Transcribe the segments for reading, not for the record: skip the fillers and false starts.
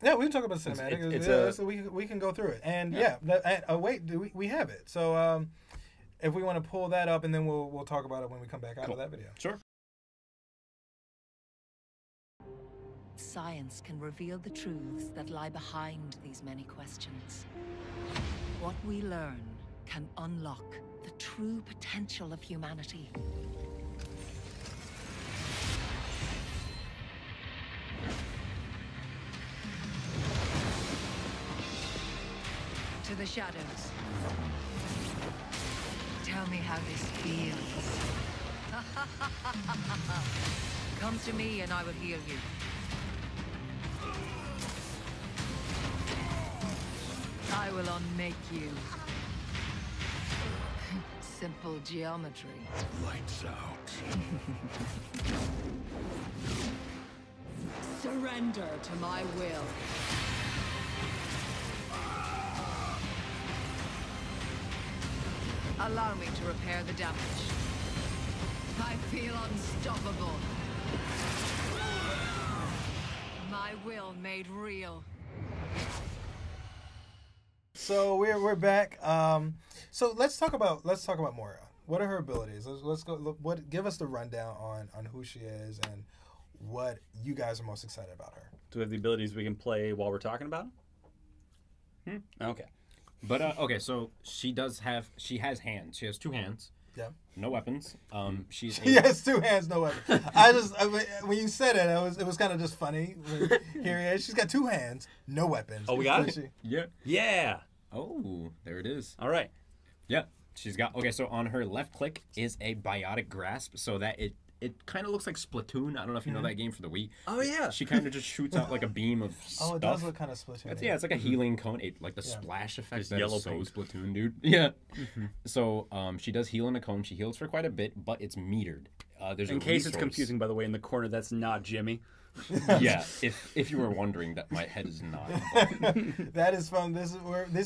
Yeah, we can talk about cinematic. So we can go through it. And wait, we have it. So if we want to pull that up, and then we'll talk about it when we come back out of that video. Sure. Science can reveal the truths that lie behind these many questions. What we learn can unlock the true potential of humanity. To the shadows. Tell me how this feels. Come to me and I will heal you. I will unmake you. Simple geometry. Lights out. Surrender to my will. Allow me to repair the damage. I feel unstoppable. My will made real. So we're back. So let's talk about Moira. What are her abilities? Let's go. Give us the rundown on who she is and what you guys are most excited about her. Do we have the abilities we can play while we're talking about them? Okay. But okay, so she has hands. She has 2 hands. Yeah. No weapons. She has 2 hands, no weapons. When you said it, it was kind of just funny. Here he is. She's got 2 hands, no weapons. Oh, we got it. Yeah. Oh, there it is. All right. Yeah. She's got. Okay, so on her left click is a biotic grasp, so that it kind of looks like Splatoon. I don't know if you know that game for the Wii. Oh, yeah. She kind of just shoots out like a beam of stuff. Oh, it does look kind of Splatoon. It's like a healing cone. Like the splash effect. Just yellow so paint. Splatoon, dude. Yeah. So she does heal in a cone. She heals for quite a bit, but it's metered. There's in case it's confusing, by the way, in the corner, that's not Jimmy. Yeah, if you were wondering, that my head is not. That is from this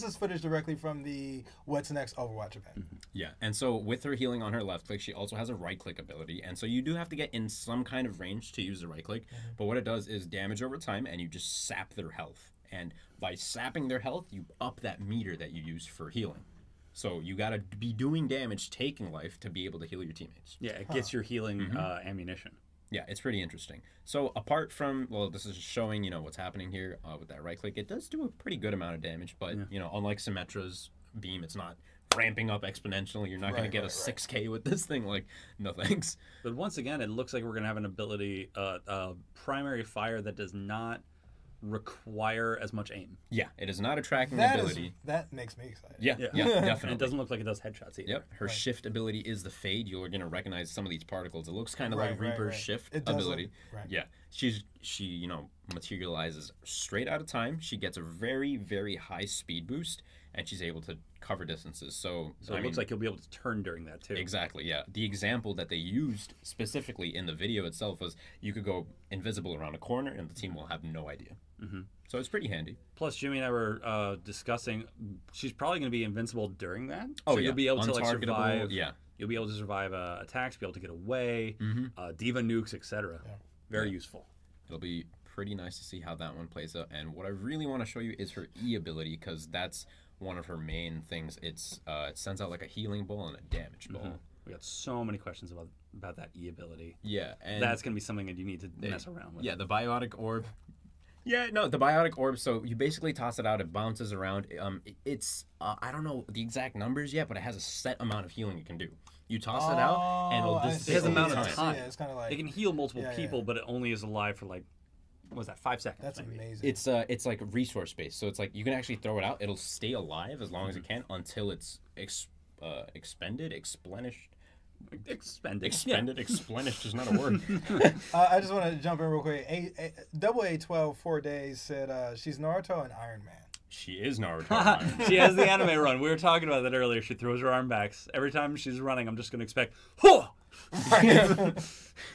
is footage directly from the What's Next Overwatch event. Yeah, and so with her healing on her left click, she also has a right click ability, and so you do have to get in some kind of range to use the right click. But what it does is damage over time, and you just sap their health. And by sapping their health, you up that meter that you use for healing. So you got to be doing damage, taking life to be able to heal your teammates. Yeah, it gets your healing ammunition. Yeah, it's pretty interesting. So apart from, well, this is showing, what's happening here with that right click. It does do a pretty good amount of damage, but, unlike Symmetra's beam, it's not ramping up exponentially. You're not going to get a 6K with this thing. Like, no thanks. But once again, it looks like we're going to have an ability, primary fire that does not require as much aim. Yeah, it is not a tracking ability. That makes me excited. Yeah, definitely. And it doesn't look like it does headshots either. Yep, her shift ability is the fade. You're going to recognize some of these particles. It looks kind of like Reaper's shift ability. Yeah, she materializes straight out of time. She gets a very, very high speed boost, and she's able to cover distances. So it looks like you'll be able to turn during that too. Exactly, yeah. The example that they used specifically in the video itself was you could go invisible around a corner and the team will have no idea. So it's pretty handy. Plus, Jimmy and I were discussing, she's probably going to be invincible during that. Oh, so yeah. You'll be able to survive. Yeah. You'll be able to survive attacks, be able to get away, diva nukes, etc. Yeah. Very useful. It'll be pretty nice to see how that one plays out. And what I really want to show you is her E ability, because that's one of her main things. It sends out like a healing ball and a damage ball. We got so many questions about that E ability. Yeah, and that's going to be something that you need to mess around with. Yeah, the biotic orb. Yeah, no, the biotic orb. So you basically toss it out, it bounces around. It's I don't know the exact numbers yet, but it has a set amount of healing it can do. You toss it out, and it'll it has amount of time. Yeah, it's kind of like it can heal multiple people, but it only is alive for like, what was that, 5 seconds? That's maybe. amazing. It's like resource based, so it's like you can actually throw it out. It'll stay alive as long as it can until it's expended, explenished. Expended, explenished is not a word. I just want to jump in real quick. AA12 4 days said she's Naruto and Iron Man. She is Naruto. She has the anime run. We were talking about that earlier. She throws her arm back. Every time she's running, I'm just going to expect, Hoo!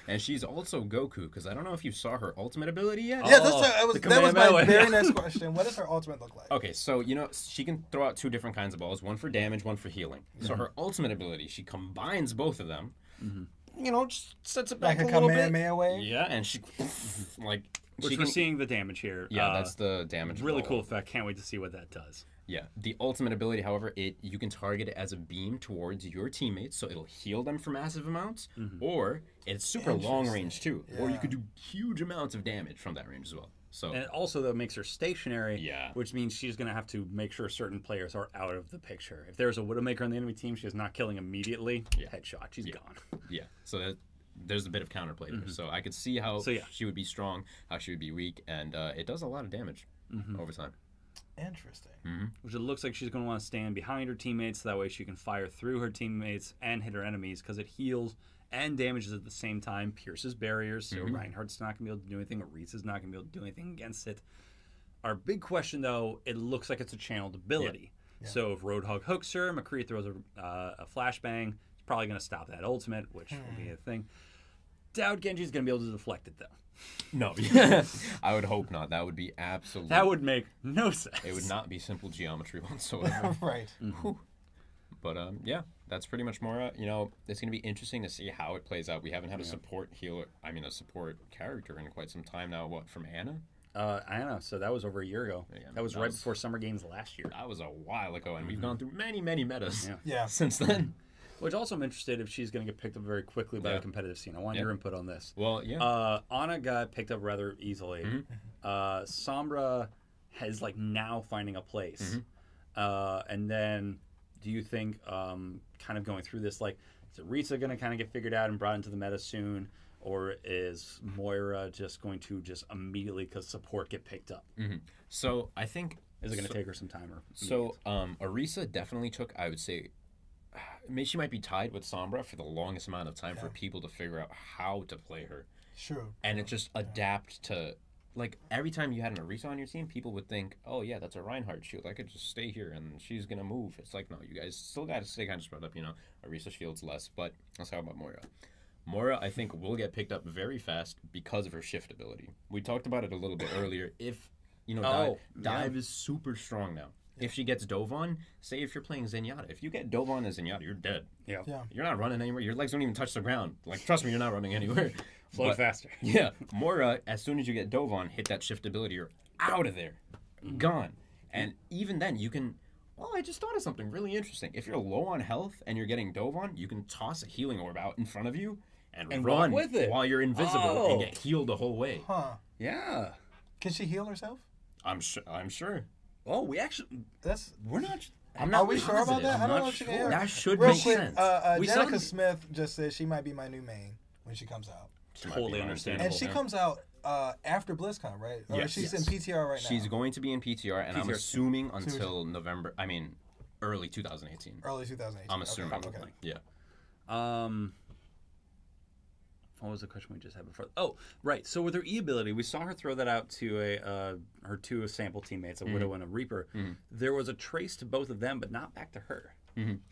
And she's also Goku, because I don't know if you saw her ultimate ability yet. Yeah, that was my very next question. What does her ultimate look like? Okay, so, she can throw out 2 different kinds of balls, one for damage, one for healing. So her ultimate ability, she combines both of them, just sets it back like a little bit. Kamehameha wave? Yeah, and she, Which we're seeing the damage here. Yeah, that's the damage. Really cool effect. Can't wait to see what that does. Yeah. The ultimate ability, however, you can target it as a beam towards your teammates, so it'll heal them for massive amounts, or it's super long range too. Yeah. Or you could do huge amounts of damage from that range as well. So, and it also though makes her stationary, yeah, which means she's going to have to make sure certain players are out of the picture. If there's a Widowmaker on the enemy team, she is not killing immediately. Headshot, she's gone. Yeah, so there's a bit of counterplay there. So I could see how she would be strong, how she would be weak, and it does a lot of damage over time. Interesting. Which it looks like she's going to want to stand behind her teammates, so that way she can fire through her teammates and hit her enemies, because it heals and damages at the same time, pierces barriers, so Reinhardt's not going to be able to do anything, Orisa's not going to be able to do anything against it. Our big question, though, it looks like it's a channeled ability. Yeah. So if Roadhog hooks her, McCree throws a flashbang, it's probably going to stop that ultimate, which will be a thing. Doubt Genji's going to be able to deflect it, though. No, I would hope not. That would be absolutely... That would make no sense. It would not be simple geometry whatsoever. Right. But yeah, that's pretty much Moira. You know, it's going to be interesting to see how it plays out. We haven't had a support healer, a support character in quite some time now. What, from Anna? Anna, so that was over a year ago. Yeah, that was right before Summer Games last year. That was a while ago, and we've gone through many, many metas since then. Which also I'm interested if she's going to get picked up very quickly by the competitive scene. I want your input on this. Well, yeah. Anna got picked up rather easily. Sombra is like now finding a place. And then do you think kind of going through this, like, is Risa going to kind of get figured out and brought into the meta soon? Or is Moira just going to immediately, because support, get picked up? So I think... Is it going to take her some time? Orisa definitely took, I would say... she might be tied with Sombra for the longest amount of time for people to figure out how to play her. Sure. And it just adapt to... Like, every time you had an Orisa on your team, people would think, oh, yeah, that's a Reinhardt shield. I could just stay here, and she's going to move. It's like, no, you guys still got to stay kind of spread up, you know. Orisa shields less, but let's talk about Moira. Moira, I think, will get picked up very fast because of her shift ability. We talked about it a little bit earlier. If, you know, Dive is super strong now. If she gets dove on, say if you're playing Zenyatta, if you get dove on as Zenyatta, you're dead. Yeah. You're not running anywhere. Your legs don't even touch the ground. Like, trust me, you're not running anywhere. Float faster. Yeah. Moira, as soon as you get dove on, hit that shift ability, you're out of there. Gone. And even then, you can... Well, I just thought of something really interesting. If you're low on health and you're getting dove on, you can toss a healing orb out in front of you and run with it while you're invisible and get healed the whole way. Huh. Yeah. Can she heal herself? I'm sure. Oh, we actually... We're not... Are we sure about that? I don't know if she can heal. That should Real make quick, sense. Jenica Smith just said she might be my new main when she comes out. Totally understandable. And she comes out after BlizzCon, right? Or she's in PTR right now. She's going to be in PTR, and I'm assuming until November... I mean, early 2018. Early 2018. I'm assuming. Okay. Yeah. What was the question we just had before? Oh, right. So with her E ability, we saw her throw that out to her two sample teammates, a Widow and a Reaper. There was a trace to both of them, but not back to her.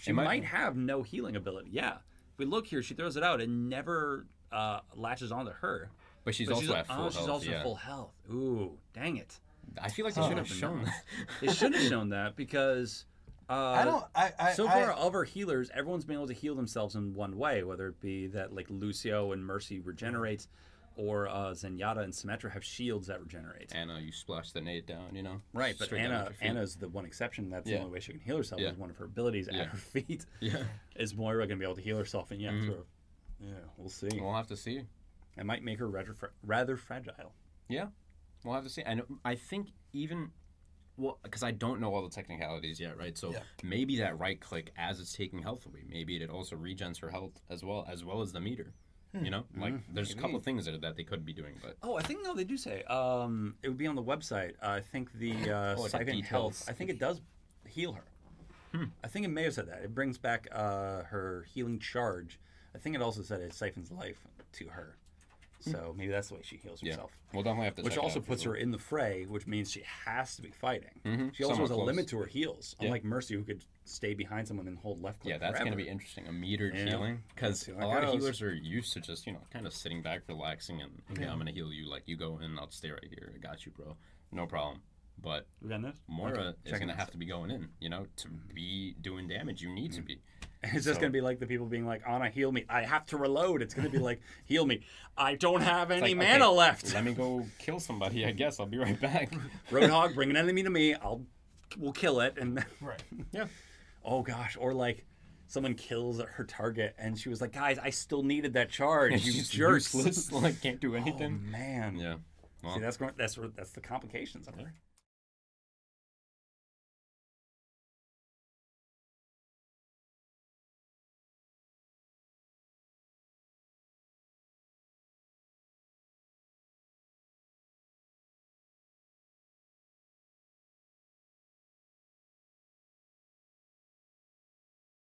She might have no healing ability. Yeah. If we look here, she throws it out. It never latches onto her. But she's also at full health. She's also full health. Ooh, dang it. I feel like they should have shown that. They should have shown that because... so far, of our healers, everyone's been able to heal themselves in one way, whether it be that like Lucio and Mercy regenerates, or Zenyatta and Symmetra have shields that regenerate. Anna, you splash the nade down, you know. Right, but Anna's the one exception. That's the only way she can heal herself. Is one of her abilities at her feet. Is Moira going to be able to heal herself? And we'll see. We'll have to see. It might make her rather fragile. Yeah, we'll have to see. And I think even... Well, because I don't know all the technicalities yet, right? So maybe that right click as it's taking health away, maybe it also regens her health as well as the meter. You know, like there's a couple of things that they could be doing, but I think they do say it would be on the website. I think the Siphon Health. I think it does heal her. I think it may have said that it brings back her healing charge. I think it also said it siphons life to her. So maybe that's the way she heals herself. We'll definitely have to. Which also puts her in the fray, which means she has to be fighting. She also has a limit to her heals, unlike Mercy, who could stay behind someone and hold left click. Yeah, that's going to be interesting. A metered healing, because a lot of healers are used to just kind of sitting back, relaxing, and I'm going to heal you. Like you go in, I'll stay right here. I got you, bro. No problem. But we got this? Moira is going to have to be going in. To be doing damage, you need to be. It's just going to be like the people being like, Anna, heal me. I have to reload. It's going to be like, heal me. I don't have any mana left. Let me go kill somebody, I guess. I'll be right back. Roadhog, bring an enemy to me. We'll kill it. And Right. Yeah. oh, gosh. Or like someone kills her target and she was like, guys, I still needed that charge. You jerks. Useless. Like, can't do anything. Oh, man. Yeah. Well, See, that's the complications of her.